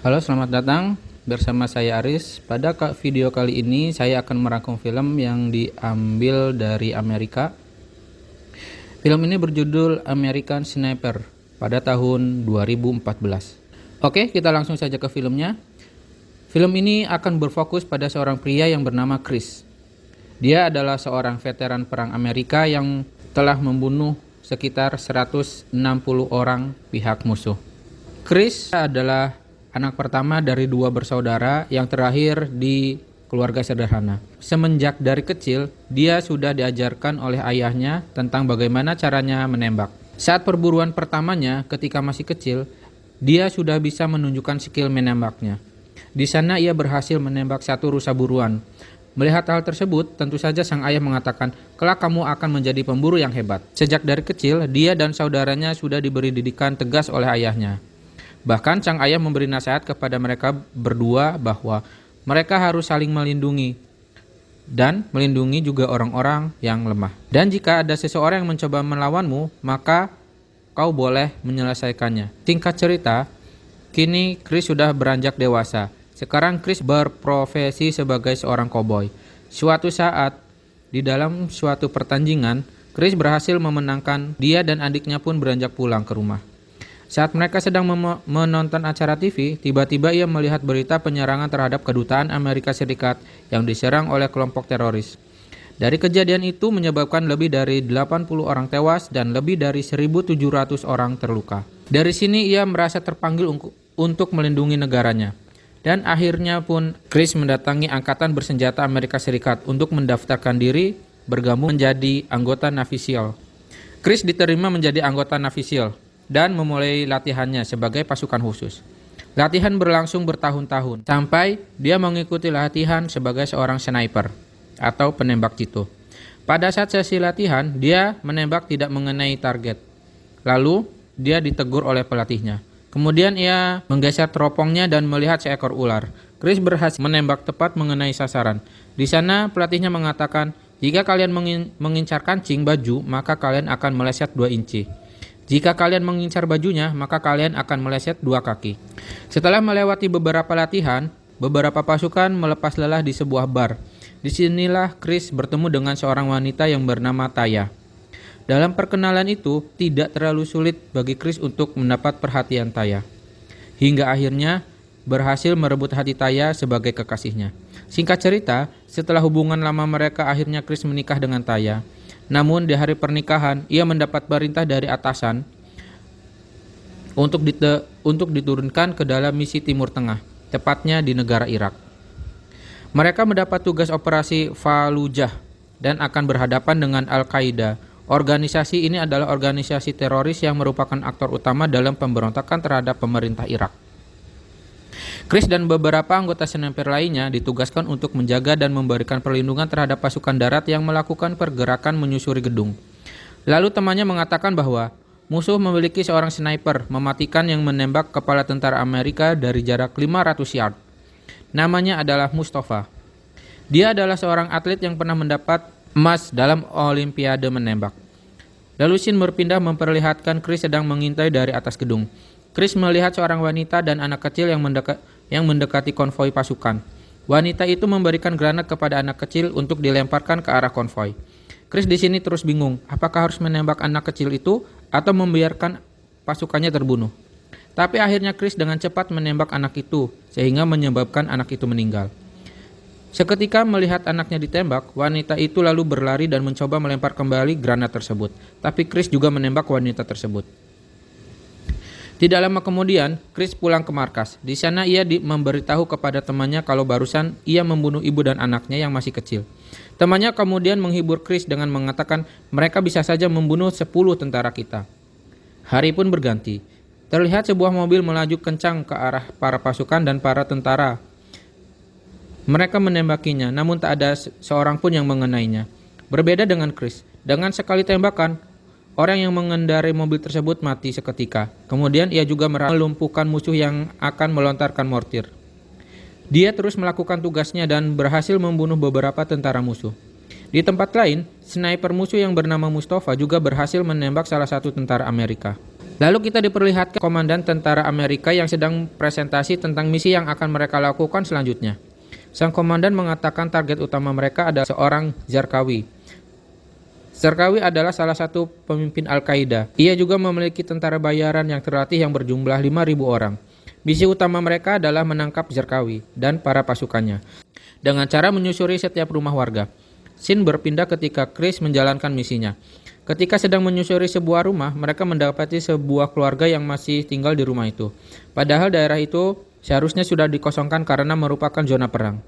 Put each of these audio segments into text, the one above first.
Halo, selamat datang bersama saya Aris. Pada video kali ini saya akan merangkum film yang diambil dari Amerika. Film ini berjudul American Sniper pada tahun 2014. Oke, kita langsung saja ke filmnya. Film ini akan berfokus pada seorang pria yang bernama Chris. Dia adalah seorang veteran perang Amerika yang telah membunuh sekitar 160 orang pihak musuh. Chris adalah anak pertama dari dua bersaudara yang terlahir di keluarga sederhana. Semenjak dari kecil, dia sudah diajarkan oleh ayahnya tentang bagaimana caranya menembak. Saat perburuan pertamanya ketika masih kecil, dia sudah bisa menunjukkan skill menembaknya. Di sana ia berhasil menembak satu rusa buruan. Melihat hal tersebut, tentu saja sang ayah mengatakan, "Kelak kamu akan menjadi pemburu yang hebat." Sejak dari kecil, dia dan saudaranya sudah diberi didikan tegas oleh ayahnya. Bahkan sang ayah memberi nasihat kepada mereka berdua bahwa mereka harus saling melindungi dan melindungi juga orang-orang yang lemah. Dan jika ada seseorang yang mencoba melawanmu, maka kau boleh menyelesaikannya. Singkat cerita, kini Chris sudah beranjak dewasa. Sekarang Chris berprofesi sebagai seorang koboi. Suatu saat, di dalam suatu pertandingan, Chris berhasil memenangkan. Dia dan adiknya pun beranjak pulang ke rumah. Saat mereka sedang menonton acara TV, tiba-tiba ia melihat berita penyerangan terhadap kedutaan Amerika Serikat yang diserang oleh kelompok teroris. Dari kejadian itu menyebabkan lebih dari 80 orang tewas dan lebih dari 1.700 orang terluka. Dari sini ia merasa terpanggil untuk melindungi negaranya. Dan akhirnya pun Chris mendatangi Angkatan Bersenjata Amerika Serikat untuk mendaftarkan diri bergabung menjadi anggota Navy SEAL. Chris diterima menjadi anggota Navy SEAL dan memulai latihannya sebagai pasukan khusus. Latihan berlangsung bertahun-tahun, sampai dia mengikuti latihan sebagai seorang sniper atau penembak jitu. Pada saat sesi latihan, dia menembak tidak mengenai target. Lalu, dia ditegur oleh pelatihnya. Kemudian ia menggeser teropongnya dan melihat seekor ular. Chris berhasil menembak tepat mengenai sasaran. Di sana, pelatihnya mengatakan, "Jika kalian mengincar kancing baju, maka kalian akan meleset 2 inci. Jika kalian mengincar bajunya, maka kalian akan meleset 2 kaki." Setelah melewati beberapa latihan, beberapa pasukan melepas lelah di sebuah bar. Disinilah Chris bertemu dengan seorang wanita yang bernama Taya. Dalam perkenalan itu, tidak terlalu sulit bagi Chris untuk mendapat perhatian Taya. Hingga akhirnya berhasil merebut hati Taya sebagai kekasihnya. Singkat cerita, setelah hubungan lama mereka, akhirnya Chris menikah dengan Taya. Namun di hari pernikahan, ia mendapat perintah dari atasan untuk diturunkan ke dalam misi Timur Tengah, tepatnya di negara Irak. Mereka mendapat tugas operasi Fallujah dan akan berhadapan dengan Al-Qaeda. Organisasi ini adalah organisasi teroris yang merupakan aktor utama dalam pemberontakan terhadap pemerintah Irak. Chris dan beberapa anggota sniper lainnya ditugaskan untuk menjaga dan memberikan perlindungan terhadap pasukan darat yang melakukan pergerakan menyusuri gedung. Lalu temannya mengatakan bahwa musuh memiliki seorang sniper mematikan yang menembak kepala tentara Amerika dari jarak 500 yard. Namanya adalah Mustafa. Dia adalah seorang atlet yang pernah mendapat emas dalam olimpiade menembak. Lalu scene berpindah memperlihatkan Chris sedang mengintai dari atas gedung. Chris melihat seorang wanita dan anak kecil yang mendekati konvoi pasukan. Wanita itu memberikan granat kepada anak kecil untuk dilemparkan ke arah konvoi. Chris di sini terus bingung, apakah harus menembak anak kecil itu atau membiarkan pasukannya terbunuh. Tapi akhirnya Chris dengan cepat menembak anak itu, sehingga menyebabkan anak itu meninggal. Seketika melihat anaknya ditembak, wanita itu lalu berlari dan mencoba melempar kembali granat tersebut. Tapi Chris juga menembak wanita tersebut. Tidak lama kemudian, Chris pulang ke markas. Di sana ia memberitahu kepada temannya kalau barusan ia membunuh ibu dan anaknya yang masih kecil. Temannya kemudian menghibur Chris dengan mengatakan mereka bisa saja membunuh 10 tentara kita. Hari pun berganti. Terlihat sebuah mobil melaju kencang ke arah para pasukan dan para tentara. Mereka menembakinya, namun tak ada seorang pun yang mengenainya. Berbeda dengan Chris, dengan sekali tembakan, orang yang mengendarai mobil tersebut mati seketika. Kemudian ia juga melumpuhkan musuh yang akan melontarkan mortir. Dia terus melakukan tugasnya dan berhasil membunuh beberapa tentara musuh. Di tempat lain, sniper musuh yang bernama Mustafa juga berhasil menembak salah satu tentara Amerika. Lalu kita diperlihatkan komandan tentara Amerika yang sedang presentasi tentang misi yang akan mereka lakukan selanjutnya. Sang komandan mengatakan target utama mereka adalah seorang Zarqawi. Zarqawi adalah salah satu pemimpin Al-Qaeda. Ia juga memiliki tentara bayaran yang terlatih yang berjumlah 5.000 orang. Misi utama mereka adalah menangkap Zarqawi dan para pasukannya dengan cara menyusuri setiap rumah warga. Scene berpindah ketika Chris menjalankan misinya. Ketika sedang menyusuri sebuah rumah, mereka mendapati sebuah keluarga yang masih tinggal di rumah itu. Padahal daerah itu seharusnya sudah dikosongkan karena merupakan zona perang.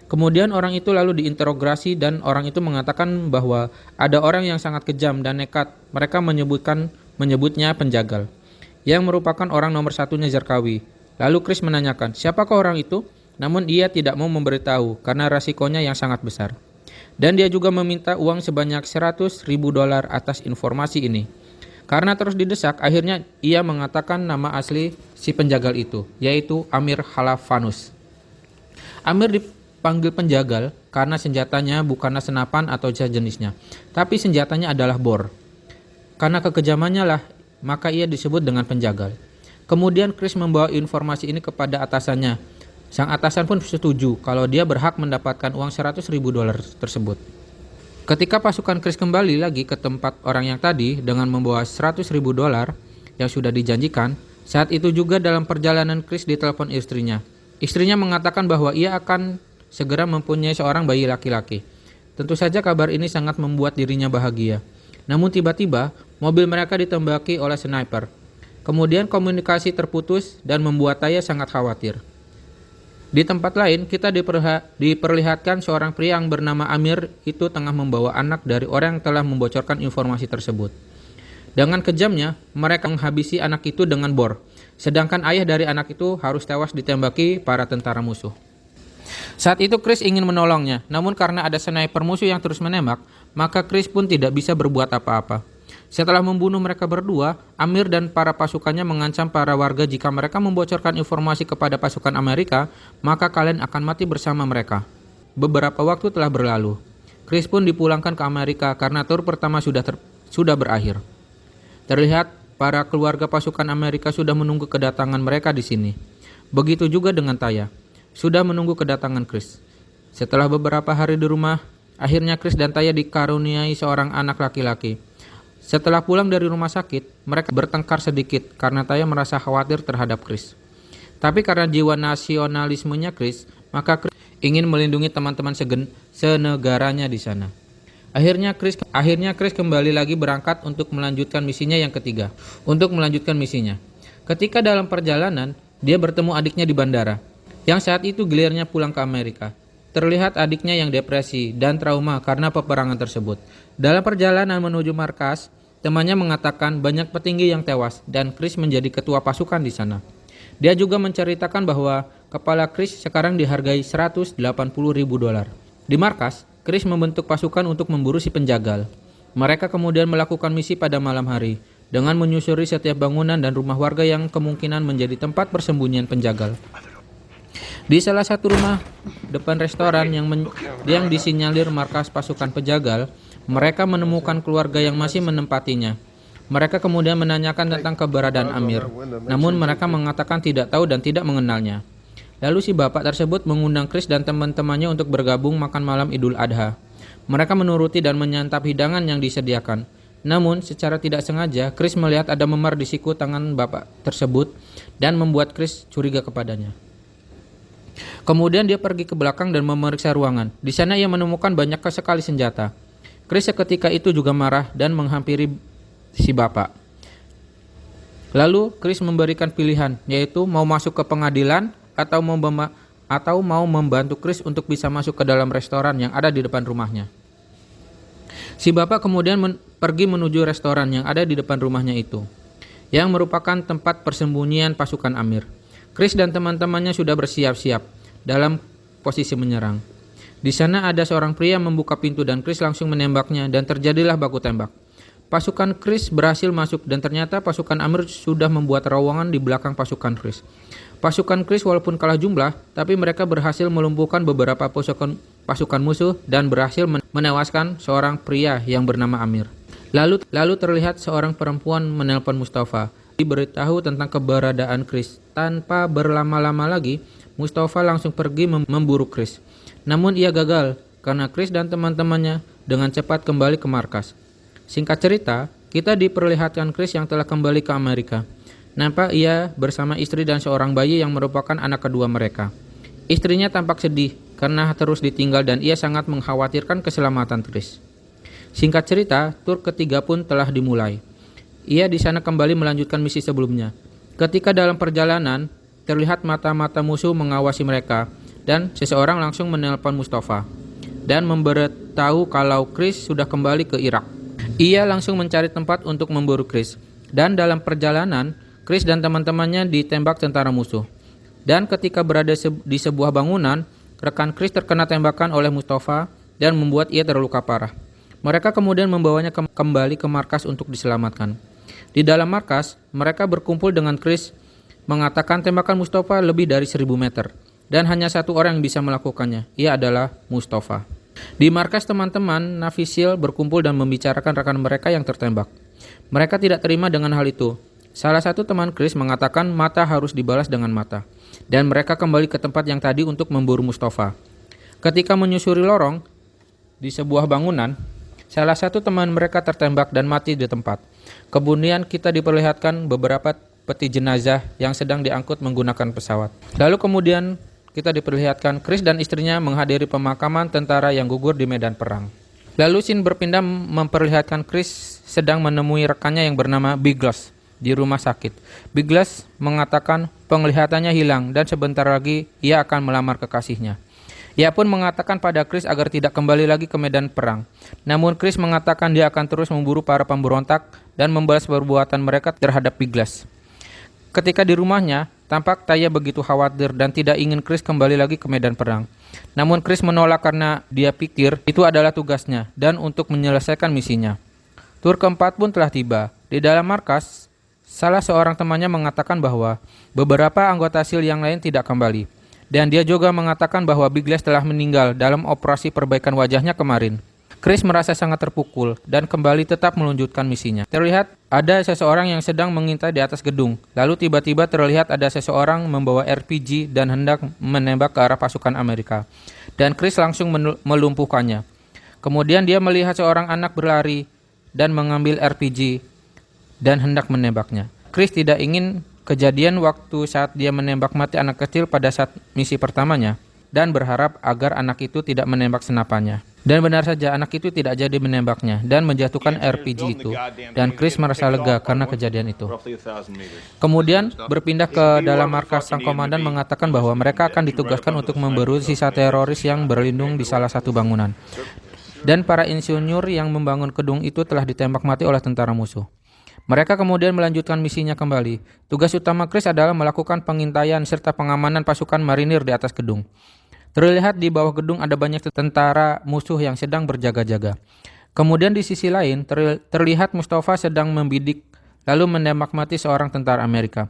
Kemudian orang itu lalu diinterogasi dan orang itu mengatakan bahwa ada orang yang sangat kejam dan nekat. Mereka menyebutnya penjagal, yang merupakan orang nomor satunya Zarqawi. Lalu Chris menanyakan, siapakah orang itu? Namun ia tidak mau memberitahu karena resikonya yang sangat besar. Dan dia juga meminta uang sebanyak $100.000 atas informasi ini. Karena terus didesak, akhirnya ia mengatakan nama asli si penjagal itu, yaitu Amir Halafanus. Amir dipanggil penjagal karena senjatanya bukanlah senapan atau sejenisnya, tapi senjatanya adalah bor. Karena kekejamannya lah, maka ia disebut dengan penjagal. Kemudian Chris membawa informasi ini kepada atasannya. Sang atasan pun setuju kalau dia berhak mendapatkan uang $100.000 tersebut. Ketika pasukan Chris kembali lagi ke tempat orang yang tadi dengan membawa $100.000 yang sudah dijanjikan, saat itu juga dalam perjalanan Chris ditelepon istrinya. Istrinya mengatakan bahwa ia akan segera mempunyai seorang bayi laki-laki. Tentu saja kabar ini sangat membuat dirinya bahagia. Namun tiba-tiba mobil mereka ditembaki oleh sniper. Kemudian komunikasi terputus dan membuat Taya sangat khawatir. Di tempat lain, kita diperlihatkan seorang pria yang bernama Amir itu tengah membawa anak dari orang yang telah membocorkan informasi tersebut. Dengan kejamnya, mereka menghabisi anak itu dengan bor, sedangkan ayah dari anak itu harus tewas ditembaki para tentara musuh. Saat itu Chris ingin menolongnya, namun karena ada sniper musuh yang terus menembak, maka Chris pun tidak bisa berbuat apa-apa. Setelah membunuh mereka berdua, Amir dan para pasukannya mengancam para warga jika mereka membocorkan informasi kepada pasukan Amerika, maka kalian akan mati bersama mereka. Beberapa waktu telah berlalu. Chris pun dipulangkan ke Amerika karena tur pertama sudah berakhir. Terlihat para keluarga pasukan Amerika sudah menunggu kedatangan mereka di sini. Begitu juga dengan Taya, sudah menunggu kedatangan Chris. Setelah beberapa hari di rumah, akhirnya Chris dan Taya dikaruniai seorang anak laki-laki. Setelah pulang dari rumah sakit, mereka bertengkar sedikit karena Taya merasa khawatir terhadap Chris. Tapi karena jiwa nasionalismenya Chris, maka Chris ingin melindungi teman-teman senegaranya di sana. Akhirnya Chris kembali lagi berangkat untuk melanjutkan misinya yang ketiga. Ketika dalam perjalanan, dia bertemu adiknya di bandara, yang saat itu gilirannya pulang ke Amerika. Terlihat adiknya yang depresi dan trauma karena peperangan tersebut. Dalam perjalanan menuju markas, temannya mengatakan banyak petinggi yang tewas dan Chris menjadi ketua pasukan di sana. Dia juga menceritakan bahwa kepala Chris sekarang dihargai $180.000. Di markas, Chris membentuk pasukan untuk memburu si penjagal. Mereka kemudian melakukan misi pada malam hari dengan menyusuri setiap bangunan dan rumah warga yang kemungkinan menjadi tempat persembunyian penjagal. Di salah satu rumah depan restoran yang disinyalir markas pasukan penjagal, mereka menemukan keluarga yang masih menempatinya. Mereka kemudian menanyakan tentang keberadaan Amir, namun mereka mengatakan tidak tahu dan tidak mengenalnya. Lalu si bapak tersebut mengundang Chris dan teman-temannya untuk bergabung makan malam Idul Adha. Mereka menuruti dan menyantap hidangan yang disediakan. Namun secara tidak sengaja, Chris melihat ada memar di siku tangan bapak tersebut dan membuat Chris curiga kepadanya. Kemudian dia pergi ke belakang dan memeriksa ruangan. Di sana ia menemukan banyak sekali senjata. Chris seketika itu juga marah dan menghampiri si bapak. Lalu Chris memberikan pilihan, yaitu mau masuk ke pengadilan atau mau membantu Chris untuk bisa masuk ke dalam restoran yang ada di depan rumahnya. Si bapak kemudian pergi menuju restoran yang ada di depan rumahnya itu, yang merupakan tempat persembunyian pasukan Amir. Chris dan teman-temannya sudah bersiap-siap dalam posisi menyerang. Di sana ada seorang pria membuka pintu dan Chris langsung menembaknya dan terjadilah baku tembak. Pasukan Chris berhasil masuk dan ternyata pasukan Amir sudah membuat terowongan di belakang pasukan Chris. Pasukan Chris walaupun kalah jumlah, tapi mereka berhasil melumpuhkan beberapa pasukan musuh dan berhasil menewaskan seorang pria yang bernama Amir. Lalu terlihat seorang perempuan menelpon Mustafa. Diberitahu tentang keberadaan Chris. Tanpa berlama-lama lagi, Mustafa langsung pergi memburu Chris. Namun ia gagal karena Chris dan teman-temannya dengan cepat kembali ke markas. Singkat cerita, kita diperlihatkan Chris yang telah kembali ke Amerika. Nampak ia bersama istri dan seorang bayi yang merupakan anak kedua mereka. Istrinya tampak sedih karena terus ditinggal dan ia sangat mengkhawatirkan keselamatan Chris. Singkat cerita, tur ketiga pun telah dimulai. Ia di sana kembali melanjutkan misi sebelumnya. Ketika dalam perjalanan, terlihat mata-mata musuh mengawasi mereka dan seseorang langsung menelpon Mustafa dan memberitahu kalau Chris sudah kembali ke Irak. Ia langsung mencari tempat untuk memburu Chris. Dan dalam perjalanan, Chris dan teman-temannya ditembak tentara musuh. Dan ketika berada di sebuah bangunan, rekan Chris terkena tembakan oleh Mustafa dan membuat ia terluka parah. Mereka kemudian membawanya kembali ke markas untuk diselamatkan. Di dalam markas, mereka berkumpul dengan Chris, mengatakan tembakan Mustafa lebih dari 1000 meter. Dan hanya satu orang yang bisa melakukannya, ia adalah Mustafa. Di markas teman-teman Navisil berkumpul dan membicarakan rekan mereka yang tertembak. Mereka tidak terima dengan hal itu. Salah satu teman Chris mengatakan mata harus dibalas dengan mata. Dan mereka kembali ke tempat yang tadi untuk memburu Mustafa. Ketika menyusuri lorong di sebuah bangunan, salah satu teman mereka tertembak dan mati di tempat. Kemudian kita diperlihatkan beberapa peti jenazah yang sedang diangkut menggunakan pesawat. Lalu kemudian kita diperlihatkan Chris dan istrinya menghadiri pemakaman tentara yang gugur di medan perang. Lalu scene berpindah memperlihatkan Chris sedang menemui rekannya yang bernama Biglas di rumah sakit. Biglas mengatakan penglihatannya hilang dan sebentar lagi ia akan melamar kekasihnya. Ia pun mengatakan pada Chris agar tidak kembali lagi ke medan perang. Namun Chris mengatakan dia akan terus memburu para pemberontak dan membalas perbuatan mereka terhadap Biglas. Ketika di rumahnya, tampak Taya begitu khawatir dan tidak ingin Chris kembali lagi ke medan perang. Namun Chris menolak karena dia pikir itu adalah tugasnya dan untuk menyelesaikan misinya. Tur keempat pun telah tiba. Di dalam markas, salah seorang temannya mengatakan bahwa beberapa anggota SEAL yang lain tidak kembali. Dan dia juga mengatakan bahwa Biglas telah meninggal dalam operasi perbaikan wajahnya kemarin. Chris merasa sangat terpukul dan kembali tetap melanjutkan misinya. Terlihat ada seseorang yang sedang mengintai di atas gedung. Lalu tiba-tiba terlihat ada seseorang membawa RPG dan hendak menembak ke arah pasukan Amerika. Dan Chris langsung melumpuhkannya. Kemudian dia melihat seorang anak berlari dan mengambil RPG dan hendak menembaknya. Chris tidak ingin kejadian waktu saat dia menembak mati anak kecil pada saat misi pertamanya dan berharap agar anak itu tidak menembak senapannya. Dan benar saja anak itu tidak jadi menembaknya dan menjatuhkan RPG itu. Dan Chris merasa lega karena kejadian itu. Kemudian berpindah ke dalam markas, sang komandan mengatakan bahwa mereka akan ditugaskan untuk memburu sisa teroris yang berlindung di salah satu bangunan. Dan para insinyur yang membangun gedung itu telah ditembak mati oleh tentara musuh. Mereka kemudian melanjutkan misinya kembali. Tugas utama Chris adalah melakukan pengintaian serta pengamanan pasukan marinir di atas gedung. Terlihat di bawah gedung ada banyak tentara musuh yang sedang berjaga-jaga. Kemudian di sisi lain terlihat Mustafa sedang membidik lalu menembak mati seorang tentara Amerika.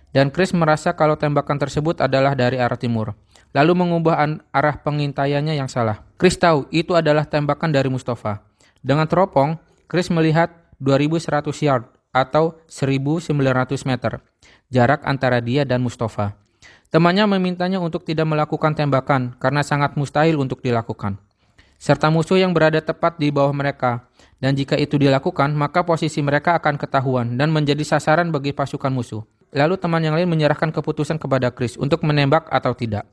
Dan Chris merasa kalau tembakan tersebut adalah dari arah timur. Lalu mengubah arah pengintaiannya yang salah. Chris tahu itu adalah tembakan dari Mustafa. Dengan teropong, Chris melihat 2100 yard atau 1900 meter jarak antara dia dan Mustafa. Temannya memintanya untuk tidak melakukan tembakan karena sangat mustahil untuk dilakukan. Serta musuh yang berada tepat di bawah mereka. Dan jika itu dilakukan, maka posisi mereka akan ketahuan dan menjadi sasaran bagi pasukan musuh. Lalu teman yang lain menyerahkan keputusan kepada Chris untuk menembak atau tidak.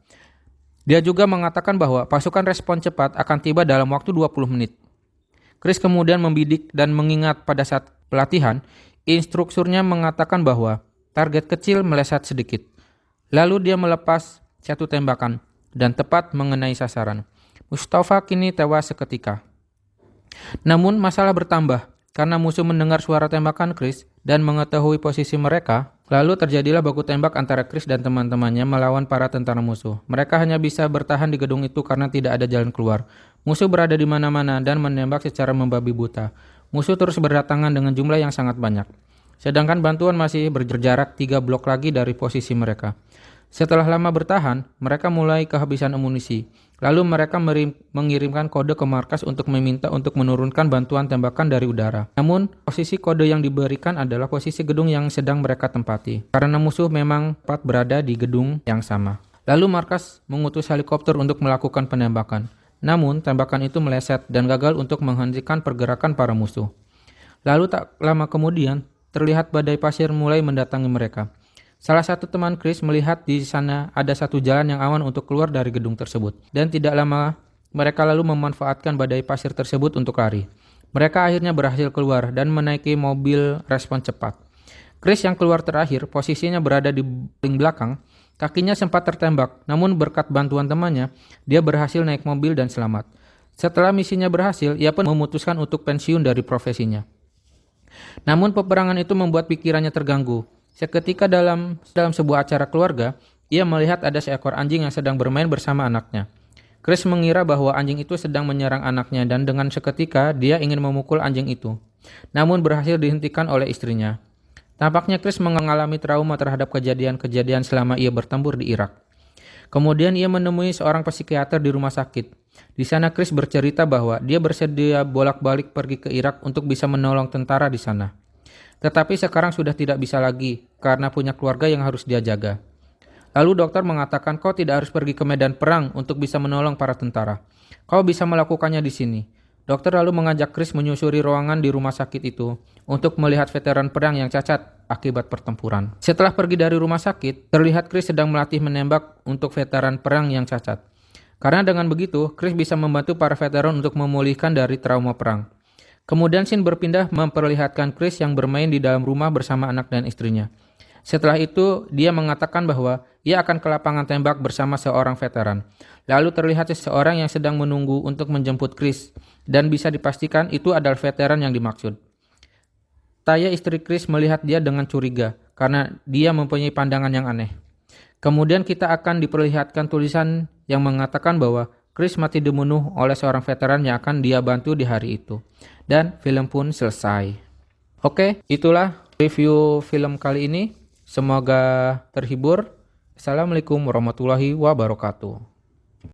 Dia juga mengatakan bahwa pasukan respon cepat akan tiba dalam waktu 20 menit. Chris kemudian membidik dan mengingat pada saat pelatihan, instrukturnya mengatakan bahwa target kecil meleset sedikit. Lalu dia melepas satu tembakan dan tepat mengenai sasaran. Mustafa kini tewas seketika. Namun masalah bertambah karena musuh mendengar suara tembakan Chris dan mengetahui posisi mereka. Lalu terjadilah baku tembak antara Chris dan teman-temannya melawan para tentara musuh. Mereka hanya bisa bertahan di gedung itu karena tidak ada jalan keluar. Musuh berada di mana-mana dan menembak secara membabi buta. Musuh terus berdatangan dengan jumlah yang sangat banyak. Sedangkan bantuan masih berjarak 3 blok lagi dari posisi mereka. Setelah lama bertahan, mereka mulai kehabisan amunisi. Lalu mereka mengirimkan kode ke markas untuk meminta untuk menurunkan bantuan tembakan dari udara. Namun, posisi kode yang diberikan adalah posisi gedung yang sedang mereka tempati, karena musuh memang tepat berada di gedung yang sama. Lalu markas mengutus helikopter untuk melakukan penembakan. Namun, tembakan itu meleset dan gagal untuk menghentikan pergerakan para musuh. Lalu tak lama kemudian, terlihat badai pasir mulai mendatangi mereka. Salah satu teman Chris melihat di sana ada satu jalan yang aman untuk keluar dari gedung tersebut. Dan tidak lama, mereka lalu memanfaatkan badai pasir tersebut untuk lari. Mereka akhirnya berhasil keluar dan menaiki mobil respon cepat. Chris yang keluar terakhir, posisinya berada di paling belakang, kakinya sempat tertembak. Namun berkat bantuan temannya, dia berhasil naik mobil dan selamat. Setelah misinya berhasil, ia pun memutuskan untuk pensiun dari profesinya. Namun peperangan itu membuat pikirannya terganggu. Seketika dalam sebuah acara keluarga, ia melihat ada seekor anjing yang sedang bermain bersama anaknya. Chris mengira bahwa anjing itu sedang menyerang anaknya dan dengan seketika dia ingin memukul anjing itu. Namun berhasil dihentikan oleh istrinya. Tampaknya Chris mengalami trauma terhadap kejadian-kejadian selama ia bertempur di Irak. Kemudian ia menemui seorang psikiater di rumah sakit. Di sana Chris bercerita bahwa dia bersedia bolak-balik pergi ke Irak untuk bisa menolong tentara di sana. Tetapi sekarang sudah tidak bisa lagi karena punya keluarga yang harus dia jaga. Lalu dokter mengatakan kau tidak harus pergi ke medan perang untuk bisa menolong para tentara. Kau bisa melakukannya di sini. Dokter lalu mengajak Chris menyusuri ruangan di rumah sakit itu untuk melihat veteran perang yang cacat akibat pertempuran. Setelah pergi dari rumah sakit, terlihat Chris sedang melatih menembak untuk veteran perang yang cacat. Karena dengan begitu, Chris bisa membantu para veteran untuk memulihkan dari trauma perang. Kemudian scene berpindah memperlihatkan Chris yang bermain di dalam rumah bersama anak dan istrinya. Setelah itu, dia mengatakan bahwa ia akan ke lapangan tembak bersama seorang veteran. Lalu terlihat seseorang yang sedang menunggu untuk menjemput Chris, dan bisa dipastikan itu adalah veteran yang dimaksud. Taya istri Chris melihat dia dengan curiga, karena dia mempunyai pandangan yang aneh. Kemudian kita akan diperlihatkan tulisan yang mengatakan bahwa Chris mati dibunuh oleh seorang veteran yang akan dia bantu di hari itu. Dan film pun selesai. Oke, itulah review film kali ini. Semoga terhibur. Assalamualaikum warahmatullahi wabarakatuh.